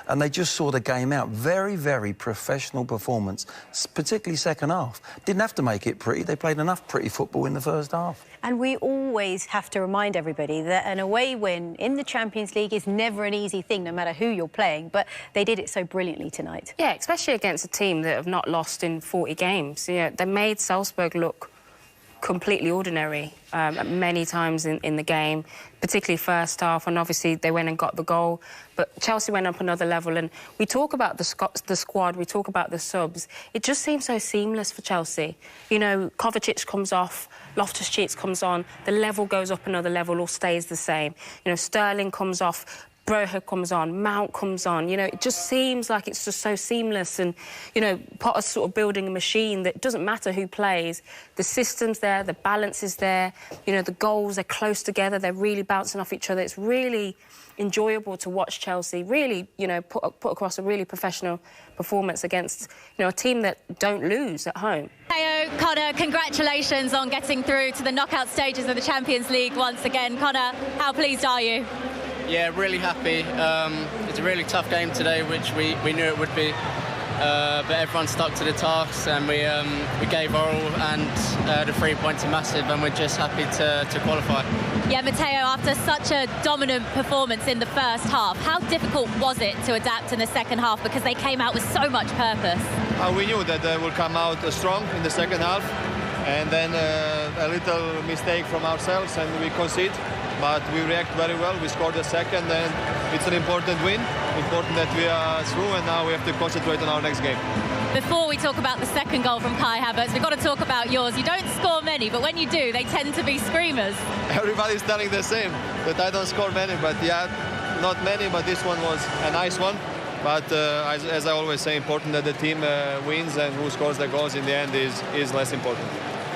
and they just saw the game out. Very, very professional performance, particularly second half. Didn't have to make it pretty. They played enough pretty football in the first half. And we always have to remind everybody that an away win in the Champions League is never an easy thing, no matter who you're playing, but they did it so brilliantly tonight. Yeah, especially against a team that have not lost in 40 games. You know, they made SALZBURG look completely ordinary many times in the game, particularly first half, and obviously they went and got the goal. But Chelsea went up another level, and we talk about the squad, we talk about the subs. It just seems so seamless for Chelsea. You know, KOVACIC comes off, Loftus-Cheek comes on, the level goes up another level or stays the same. You know, Sterling comes off, Broja comes on, Mount comes on. You know, it just seems like it's just so seamless. And, you know, Potter's sort of building a machine that doesn't matter who plays. The system's there, the balance is there. You know, the goals, they're close together, they're really bouncing off each other. It's really enjoyable to watch Chelsea really, you know, put across a really professional performance against, you know, a team that don't lose at home. Hey, Connor, congratulations on getting through to the knockout stages of the Champions League once again. Connor, how pleased are you? Yeah, really happy. It's a really tough game today, which we knew it would be. But everyone stuck to the tasks, and we gave our all, and the 3 points are massive, and we're just happy to qualify. Yeah, Matteo, after such a dominant performance in the first half, how difficult was it to adapt in the second half, because they came out with so much purpose? We knew that they will come out strong in the second half, and then a little mistake from ourselves and we concede. But we react very well. We scored the second, and it's an important win. Important that we are through, and now we have to concentrate on our next game. Before we talk about the second goal from Kai Havertz, we've got to talk about yours. You don't score many, but when you do, they tend to be screamers. Everybody's telling the same, that I don't score many, but yeah, not many, but this one was a nice one. But as I always say, important that the team wins, and who scores the goals in the end is less important.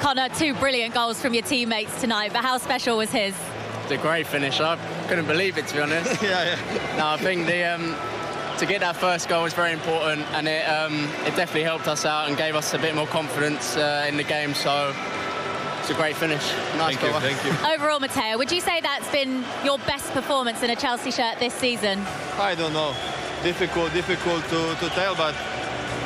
Connor, 2 brilliant goals from your teammates tonight, but how special was his? It's a great finish. I couldn't believe it, to be honest. yeah. No, I think to get that first goal was very important, and it definitely helped us out and gave us a bit more confidence in the game. So it's a great finish. Nice goal. Thank you. Overall, Matteo, would you say that's been your best performance in a Chelsea shirt this season? I don't know. Difficult to tell, but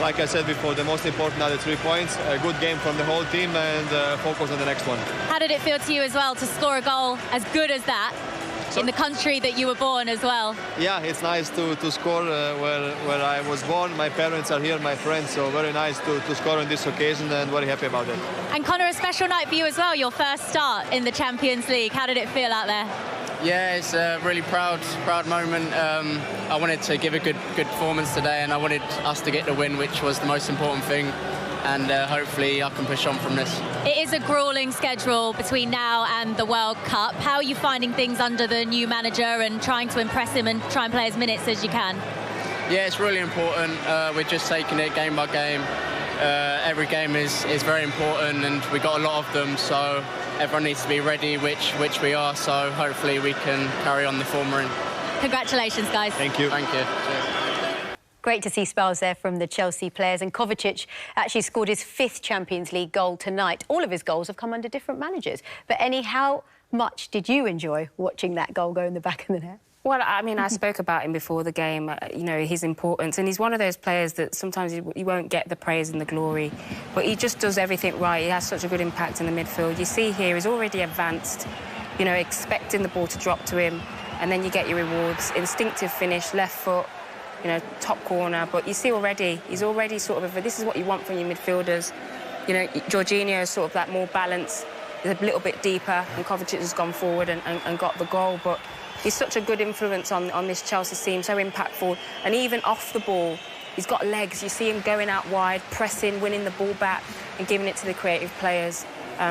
like I said before, the most important are the 3 points. A good game from the whole team, and focus on the next one. How did it feel to you as well to score a goal as good as that in the country that you were born as well? Yeah, it's nice to score where I was born. My parents are here, my friends, so very nice to score on this occasion, and very happy about it. And Connor, a special night for you as well, your first start in the Champions League. How did it feel out there? Yeah, it's a really proud moment. I wanted to give a good performance today, and I wanted us to get the win, which was the most important thing. And hopefully I can push on from this. It is a gruelling schedule between now and the World Cup. How are you finding things under the new manager and trying to impress him and try and play as minutes as you can? Yeah, it's really important. We're just taking it game by game. Every game is very important, and we got a lot of them, so everyone needs to be ready, which we are, so hopefully we can carry on the form we're in. Congratulations, guys. Thank you. Thank you. Cheers. Great to see spells there from the Chelsea players. And KOVACIC actually scored his 5th Champions League goal tonight. All of his goals have come under different managers. But, Annie, how much did you enjoy watching that goal go in the back of the net? Well, I mean, I spoke about him before the game, you know, his importance. And he's one of those players that sometimes you won't get the praise and the glory, but he just does everything right. He has such a good impact in the midfield. You see here, he's already advanced, you know, expecting the ball to drop to him, and then you get your rewards. Instinctive finish, left foot, you know, top corner. But you see already, he's already sort of, this is what you want from your midfielders. You know, Jorginho is sort of that more balance, a little bit deeper, and KOVACIC has gone forward and got the goal. But he's such a good influence on this Chelsea team, so impactful. And even off the ball, he's got legs. You see him going out wide, pressing, winning the ball back and giving it to the creative players.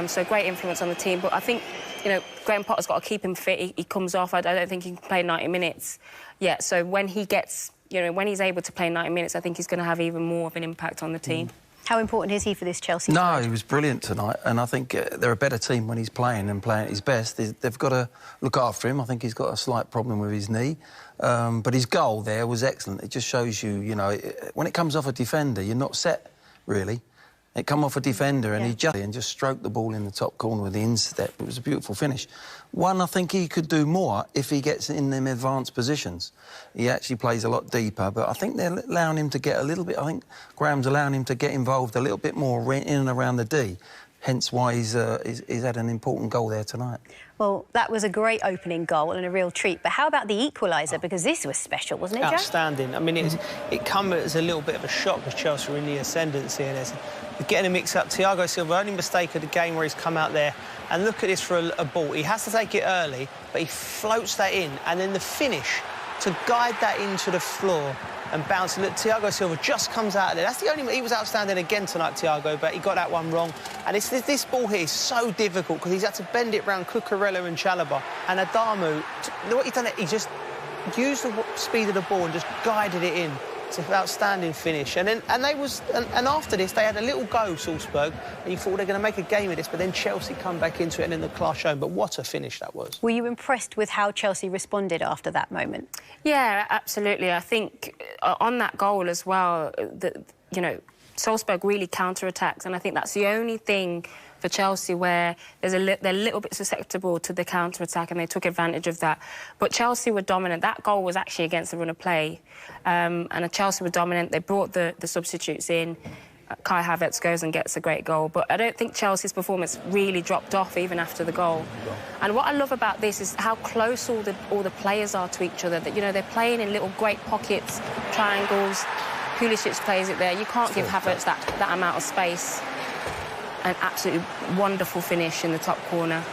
So great influence on the team. But I think, you know, Graham Potter's got to keep him fit. He comes off. I don't think he can play 90 minutes yet. So when he gets, you know, when he's able to play 90 minutes, I think he's going to have even more of an impact on the team. How important is he for this Chelsea No, side? he was brilliant tonight, and I think they're a better team when he's playing and playing at his best. They've got to look after him. I think he's got a slight problem with his knee, but his goal there was excellent. It just shows you, you know, when it comes off a defender, you're not set, really. It come off a defender and he just stroked the ball in the top corner with the instep. It was a beautiful finish. One, I think he could do more if he gets in them advanced positions. He actually plays a lot deeper, but I think they're allowing him to get a little bit... I think Graham's allowing him to get involved a little bit more in and around the D. Hence why he's had an important goal there tonight. Well, that was a great opening goal and a real treat. But how about the equaliser? Because this was special, wasn't it, Joe? Outstanding. I mean, it come as a little bit of a shock because Chelsea were in the ascendancy and there's getting a mix up. Thiago Silva, only mistake of the game where he's come out there. And look at this for a ball. He has to take it early, but he floats that in. And then the finish to guide that into the floor and bounce. Look, Thiago Silva just comes out of there. That's the only... He was outstanding again tonight, Thiago, but he got that one wrong. And this ball here is so difficult because he's had to bend it round Cucurella and Chalobah. And Adamu, what he's done, he just used the speed of the ball and just guided it in. It's an outstanding finish. And after this, they had a little go, Salzburg, and you thought they're going to make a game of this, but then Chelsea come back into it and then the class shown. But what a finish that was. Were you impressed with how Chelsea responded after that moment? Yeah, absolutely. I think on that goal as well, you know, Salzburg really counter-attacked, and I think that's the only thing for Chelsea where they're a little bit susceptible to the counter-attack, and they took advantage of that. But Chelsea were dominant. That goal was actually against the run of play, and Chelsea were dominant. They brought the substitutes in. Kai Havertz goes and gets a great goal. But I don't think Chelsea's performance really dropped off even after the goal. And what I love about this is how close all the players are to each other. That, you know, they're playing in little great pockets, triangles. Pulisic plays it there. You can't give Havertz that amount of space. An absolutely wonderful finish in the top corner.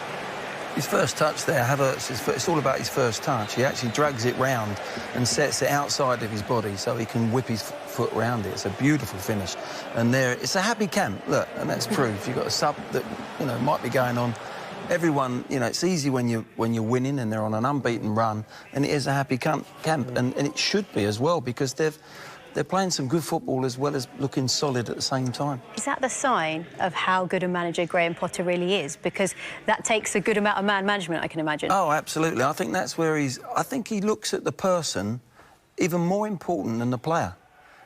His first touch there, Havertz, it's all about his first touch. He actually drags it round and sets it outside of his body so he can whip his foot round it. It's a beautiful finish. And there, it's a happy camp, look, and that's proof. You've got a sub that, you know, might be going on. Everyone, you know, it's easy when you're winning and they're on an unbeaten run, and it is a happy camp, and it should be as well, because they're playing some good football as well as looking solid at the same time. Is that the sign of how good a manager Graham Potter really is? Because that takes a good amount of man management, I can imagine. Oh, absolutely. I think that's where I think he looks at the person even more important than the player.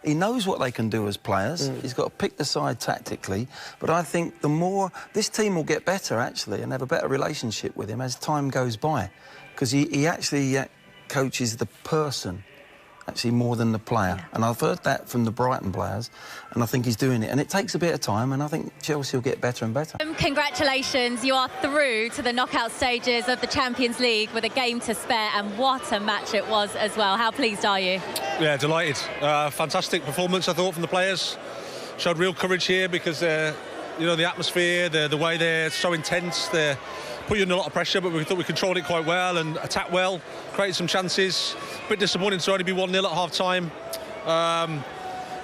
He knows what they can do as players. He's got to pick the side tactically. But I think the more... This team will get better, actually, and have a better relationship with him as time goes by. Because he actually coaches the person actually more than the player. Yeah. And I've heard that from the Brighton players, and I think he's doing it. And it takes a bit of time, and I think Chelsea will get better and better. Congratulations, you are through to the knockout stages of the Champions League with a game to spare, and what a match it was as well. How pleased are you? Yeah, delighted. Fantastic performance, I thought, from the players. Showed real courage here because, you know, the atmosphere, the way they're so intense, they put you under a lot of pressure, but we thought we controlled it quite well and attacked well, created some chances. A bit disappointing to only be 1-0 at half-time.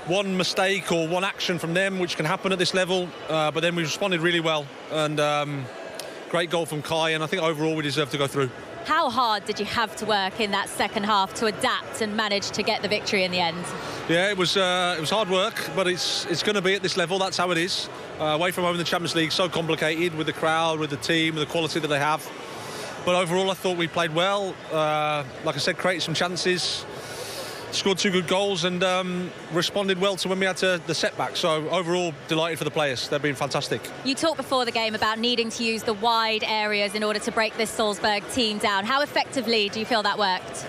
One mistake or one action from them, which can happen at this level, but then we responded really well. And great goal from Kai, and I think overall we deserve to go through. How hard did you have to work in that second half to adapt and manage to get the victory in the end? Yeah, it was hard work, but it's going to be at this level. That's how it is. Away from home in the Champions League, so complicated with the crowd, with the team, with the quality that they have. But overall, I thought we played well. Like I said, created some chances, scored 2 good goals, and responded well to when we had the setback. So overall, delighted for the players. They've been fantastic. You talked before the game about needing to use the wide areas in order to break this Salzburg team down. How effectively do you feel that worked?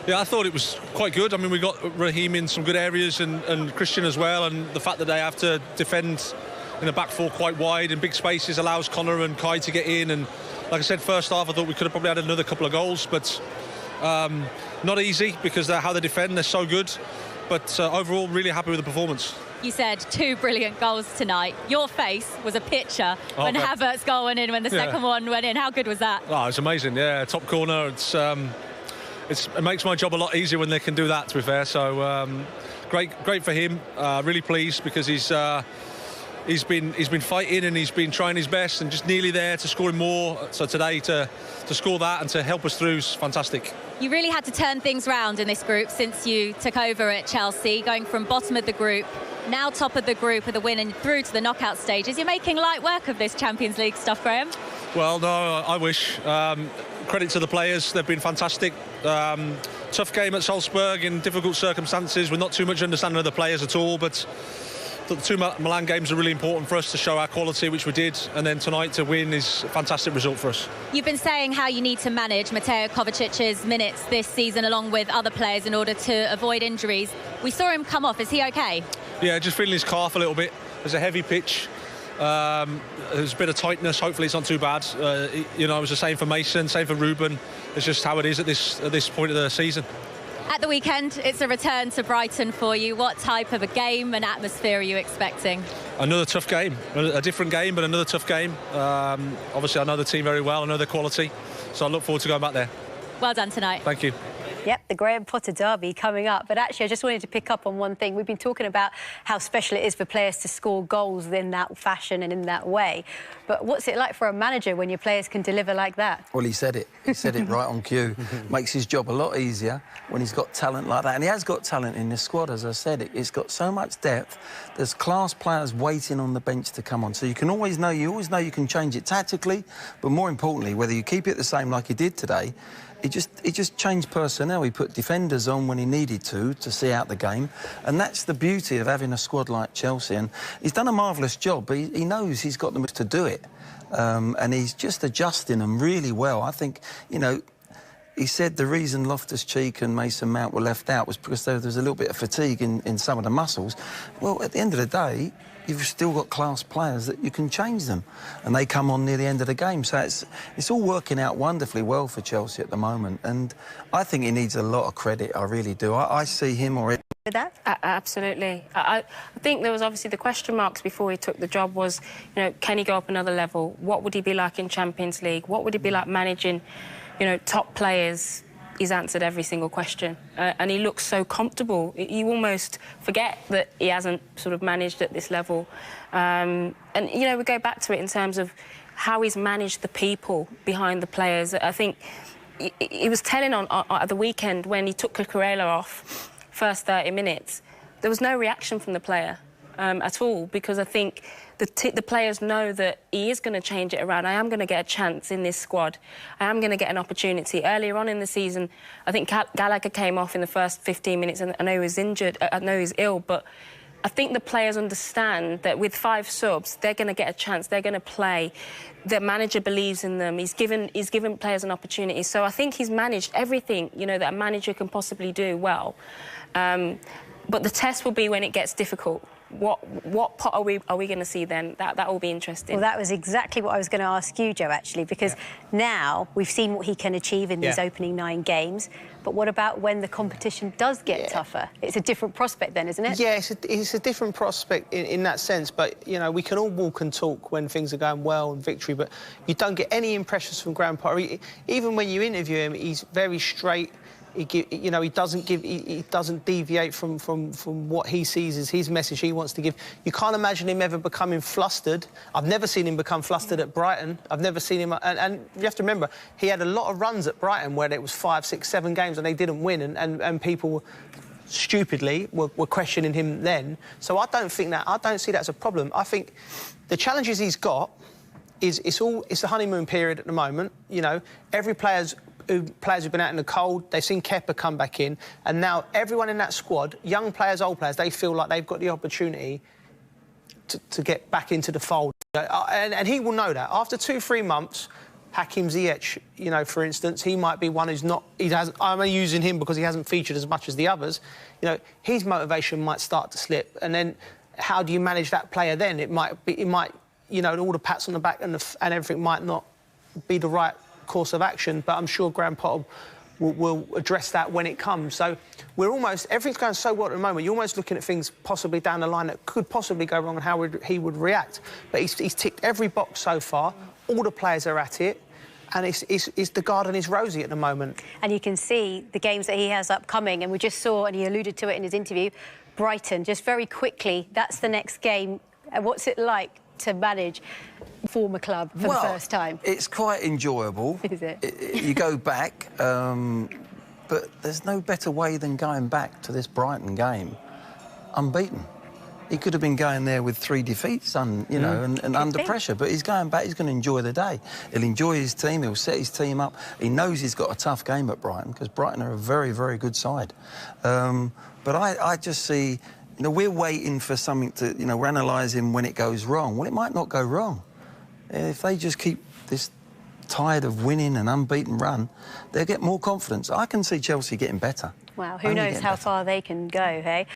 Yeah, I thought it was quite good. I mean, we got Raheem in some good areas and Christian as well, and the fact that they have to defend in the back four quite wide in big spaces allows Connor and Kai to get in. And like I said, first half I thought we could have probably had another couple of goals, but not easy because how they defend, they're so good. But overall, really happy with the performance. You said 2 brilliant goals tonight. Your face was a picture when Havertz's goal went in, when the second one went in. How good was that? Oh, it's amazing, yeah. Top corner. It makes my job a lot easier when they can do that, to be fair. So great for him. Really pleased because he's been fighting and he's been trying his best and just nearly there to score more. So today to score that and to help us through is fantastic. You really had to turn things round in this group since you took over at Chelsea, going from bottom of the group, now top of the group with a win and through to the knockout stages. You're making light work of this Champions League stuff, Graham. Well, no, I wish. Credit to the players, they've been fantastic. Tough game at Salzburg in difficult circumstances with not too much understanding of the players at all, but the two Milan games are really important for us to show our quality, which we did, and then tonight to win is a fantastic result for us. You've been saying how you need to manage Mateo Kovacic's minutes this season along with other players in order to avoid injuries. We saw him come off. Is he okay? Yeah, just feeling his calf a little bit. There's a heavy pitch. There's a bit of tightness. Hopefully it's not too bad. You know, it was the same for Mason, same for Ruben. It's just how it is at this point of the season. At the weekend, it's a return to Brighton for you. What type of a game and atmosphere are you expecting? Another tough game, a different game, but another tough game. Obviously, I know the team very well. I know their quality, so I look forward to going back there. Well done tonight. Thank you. Yep, the Graham Potter derby coming up. But actually, I just wanted to pick up on one thing. We've been talking about how special it is for players to score goals in that fashion and in that way. But what's it like for a manager when your players can deliver like that? Well, he said it. He said it right on cue. Makes his job a lot easier when he's got talent like that. And he has got talent in this squad, as I said. It's got so much depth. There's class players waiting on the bench to come on. So you always know you can change it tactically. But more importantly, whether you keep it the same like he did today, he just changed personnel. He put defenders on when he needed to see out the game. And that's the beauty of having a squad like Chelsea. And he's done a marvellous job, but he knows he's got them to do it. And he's just adjusting them really well. I think, you know, he said the reason Loftus-Cheek and Mason Mount were left out was because there was a little bit of fatigue in some of the muscles. Well, at the end of the day, you've still got class players that you can change them, and they come on near the end of the game. So it's all working out wonderfully well for Chelsea at the moment, and I think he needs a lot of credit. I really do. I see him already. With that? Absolutely. I think there was obviously the question marks before he took the job was, you know, can he go up another level? What would he be like in Champions League? What would he be like managing, you know, top players? He's answered every single question, and he looks so comfortable. You almost forget that he hasn't sort of managed at this level. And, you know, we go back to it in terms of how he's managed the people behind the players. I think he was telling on at the weekend when he took Cucurella off, first 30 minutes, there was no reaction from the player at all, because I think the players know that he is going to change it around. I am going to get a chance in this squad. I am going to get an opportunity. Earlier on in the season, I think Gallagher came off in the first 15 minutes, and I know he was injured, I know he's ill, but I think the players understand that with 5 subs, they're going to get a chance, they're going to play. The manager believes in them. He's given players an opportunity. So I think he's managed everything, you know, that a manager can possibly do well. But the test will be when it gets difficult. What pot are we going to see then? That will be interesting. Well, that was exactly what I was going to ask you, Joe, actually, because now we've seen what he can achieve in these opening 9 games. But what about when the competition does get tougher? It's a different prospect then, isn't it? Yeah, it's a different prospect in that sense. But, you know, we can all walk and talk when things are going well and victory, but you don't get any impressions from Graham Potter. Even when you interview him, he's very straight. You know, he doesn't deviate from what he sees as his message he wants to give. You can't imagine him ever becoming flustered. I've never seen him become flustered at Brighton. I've never seen him... And you have to remember, he had a lot of runs at Brighton where it was 5, 6, 7 games and they didn't win, and people stupidly were questioning him then. So I don't see that as a problem. I think the challenges he's got is it's the honeymoon period at the moment. You know, every players who've been out in the cold, they've seen Kepa come back in, and now everyone in that squad, young players, old players, they feel like they've got the opportunity to get back into the fold. And he will know that. After 2-3 months, Hakim Ziyech, you know, for instance, he might be one who's not... I'm only using him because he hasn't featured as much as the others. You know, his motivation might start to slip, and then how do you manage that player then? It might, you know, all the pats on the back and everything might not be the right course of action, but I'm sure Graham Potter will address that when it comes. So everything's going so well at the moment, you're almost looking at things possibly down the line that could possibly go wrong and how he would react. But he's ticked every box so far, all the players are at it, and it's the garden is rosy at the moment. And you can see the games that he has upcoming, and we just saw, and he alluded to it in his interview, Brighton, just very quickly, that's the next game. What's it like to manage former club for the first time? It's quite enjoyable. Is it? You go back, but there's no better way than going back to this Brighton game unbeaten. He could have been going there with 3 defeats, you know, and under pressure, but he's going back, he's going to enjoy the day. He'll enjoy his team, he'll set his team up. He knows he's got a tough game at Brighton, because Brighton are a very, very good side. But I just see... You know, we're waiting for something to, you know, we're analysing when it goes wrong. Well, it might not go wrong. If they just keep this tide of winning and unbeaten run, they'll get more confidence. I can see Chelsea getting better. Wow, who knows how far they can go, hey?